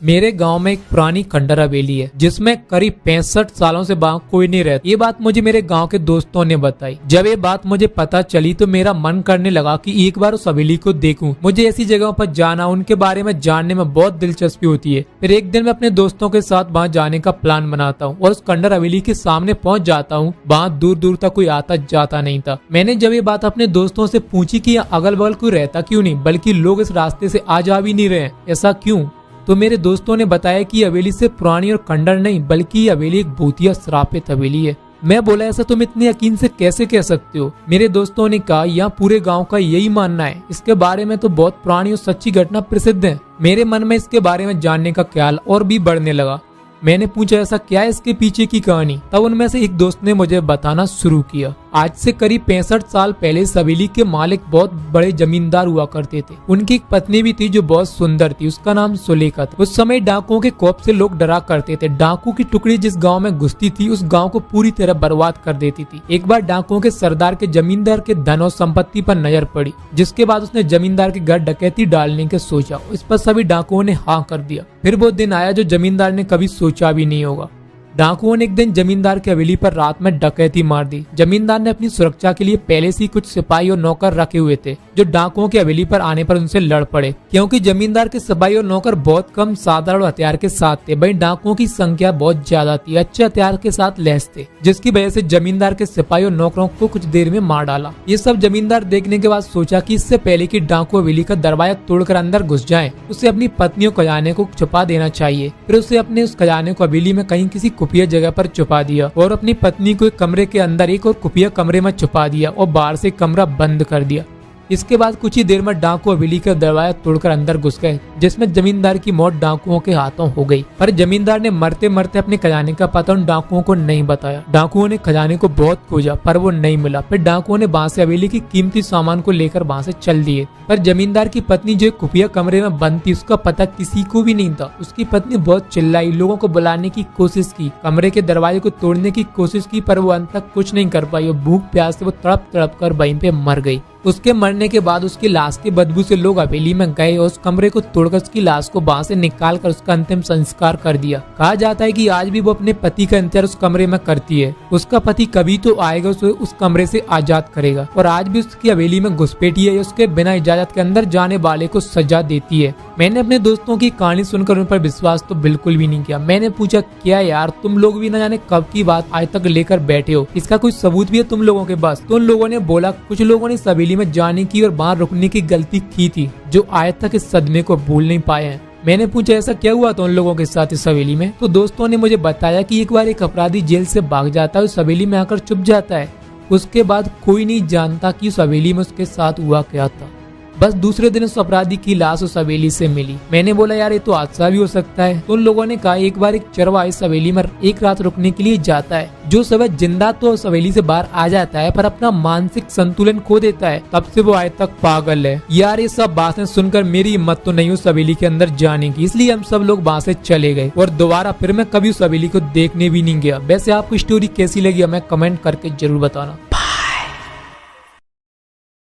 मेरे गांव में एक पुरानी खंडर हवेली है जिसमें करीब 65 सालों से वहाँ कोई नहीं रहता। ये बात मुझे मेरे गांव के दोस्तों ने बताई। जब ये बात मुझे पता चली तो मेरा मन करने लगा कि एक बार उस हवेली को देखूं। मुझे ऐसी जगहों पर जाना, उनके बारे में जानने में बहुत दिलचस्पी होती है। फिर एक दिन मैं अपने दोस्तों के साथ वहाँ जाने का प्लान बनाता हूँ और उस खंडर हवेली के सामने पहुँच जाता हूँ। वहाँ दूर दूर तक कोई आता जाता नहीं था। मैंने जब ये बात अपने दोस्तों से पूछी कि अगल बगल कोई रहता क्यों नहीं, बल्कि लोग इस रास्ते से आ जा भी नहीं रहे, ऐसा क्यों? तो मेरे दोस्तों ने बताया कि हवेली से पुरानी और खंडर नहीं, बल्कि ये हवेली एक भूतिया श्रापित हवेली है। मैं बोला, ऐसा तुम इतने यकीन से कैसे कह सकते हो? मेरे दोस्तों ने कहा, यहाँ पूरे गांव का यही मानना है। इसके बारे में तो बहुत पुरानी और सच्ची घटना प्रसिद्ध है। मेरे मन में इसके बारे में जानने का ख्याल और भी बढ़ने लगा। मैंने पूछा, ऐसा क्या है इसके पीछे की कहानी? तब उनमें से एक दोस्त ने मुझे बताना शुरू किया। आज से करीब 65 साल पहले इस हवेली के मालिक बहुत बड़े जमींदार हुआ करते थे। उनकी एक पत्नी भी थी जो बहुत सुंदर थी। उसका नाम सुलेखा था। उस समय डाकुओं के खौफ से लोग डरा करते थे। डाकू की टुकड़ी जिस गांव में घुसती थी उस गांव को पूरी तरह बर्बाद कर देती थी। एक बार डाकुओं के सरदार के जमींदार के धन और संपत्ति पर नजर पड़ी, जिसके बाद उसने जमींदार के घर डकैती डालने के सोचा। इस पर सभी डाकुओं ने हाँ कर दिया। फिर वो दिन आया जो जमींदार ने कभी सोचा भी नहीं होगा। डाकुओं ने एक दिन जमींदार की हवेली पर रात में डकैती मार दी। जमींदार ने अपनी सुरक्षा के लिए पहले से ही कुछ सिपाही और नौकर रखे हुए थे जो डाकुओं की हवेली पर आने पर उनसे लड़ पड़े। क्योंकि जमींदार के सिपाही और नौकर बहुत कम साधारण हथियार के साथ थे, वहीं डाकुओं की संख्या बहुत ज्यादा थी, अच्छे हथियार के साथ लैस थे, जिसकी वजह से जमींदार के सिपाही और नौकरों को कुछ देर में मार डाला। ये सब जमींदार देखने के बाद सोचा कि इससे पहले कि डाकू हवेली का दरवाजा तोड़कर अंदर घुस जाए, उसे अपनी पत्नी और खजाने को छुपा देना चाहिए। फिर उसे अपने उस खजाने को हवेली में कहीं किसी खुफिया जगह पर छुपा दिया और अपनी पत्नी को एक कमरे के अंदर एक और खुफिया कमरे में छुपा दिया और बाहर से कमरा बंद कर दिया। इसके बाद कुछ ही देर में डाकू हवेली का दरवाजा तोड़कर अंदर घुस गए, जिसमें जमींदार की मौत डाकुओं के हाथों हो गई। पर जमींदार ने मरते मरते अपने खजाने का पता उन डाकुओं को नहीं बताया। डाकुओं ने खजाने को बहुत खोजा पर वो नहीं मिला। फिर डाकुओं ने वहां से हवेली की कीमती सामान को लेकर वहां से चल दिए। पर जमींदार की पत्नी जो खुफिया कमरे में बंद थी उसका पता किसी को भी नहीं था। उसकी पत्नी बहुत चिल्लाई, लोगों को बुलाने की कोशिश की, कमरे के दरवाजे को तोड़ने की कोशिश की, पर वो अंत तक कुछ नहीं कर पाई और भूख प्यास से वो तड़प तड़प कर वहीं पे मर गई। उसके मरने के बाद उसकी लाश की बदबू से लोग हवेली में गए और उस कमरे को तोड़कर उसकी लाश को वहां से निकाल कर उसका अंतिम संस्कार कर दिया। कहा जाता है कि आज भी वो अपने पति का इंतजार उस कमरे में करती है। उसका पति कभी तो आएगा, उसे उस कमरे से आजाद करेगा और आज भी उसकी हवेली में घुसपैठी है, उसके बिना इजाजत के अंदर जाने वाले को सजा देती है। मैंने अपने दोस्तों की कहानी सुनकर उन पर विश्वास तो बिल्कुल भी नहीं किया। मैंने पूछा, क्या यार तुम लोग भी न जाने कब की बात आज तक लेकर बैठे हो, इसका कोई सबूत भी है तुम लोगों के पास? तो उन लोगों ने बोला, कुछ लोगों ने इस हवेली में जाने की और बाहर रुकने की गलती की थी, जो आज तक इस सदमे को भूल नहीं पाए हैं। मैंने पूछा, ऐसा क्या हुआ था उन लोगों के साथ इस हवेली में? तो दोस्तों ने मुझे बताया कि एक बार एक अपराधी जेल से भाग जाता है, उस हवेली में आकर छुप जाता है। उसके बाद कोई नहीं जानता कि उस हवेली में उसके साथ हुआ क्या था। बस दूसरे दिन उस अपराधी की लाश उस हवेली से मिली। मैंने बोला, यार ये तो हादसा भी हो सकता है। तो उन लोगों ने कहा, एक बार एक चरवाहा इस हवेली में एक रात रुकने के लिए जाता है। जो सुबह जिंदा तो उस हवेली से बाहर आ जाता है, पर अपना मानसिक संतुलन खो देता है। तब से वो आज तक पागल है। यार ये सब बातें सुनकर मेरी हिम्मत तो नहीं उस हवेली के अंदर जाने की, इसलिए हम सब लोग वहाँ से चले गए और दोबारा फिर मैं कभी उस हवेली को देखने भी नहीं गया। वैसे आपको स्टोरी कैसी लगी हमें कमेंट करके जरूर बताना।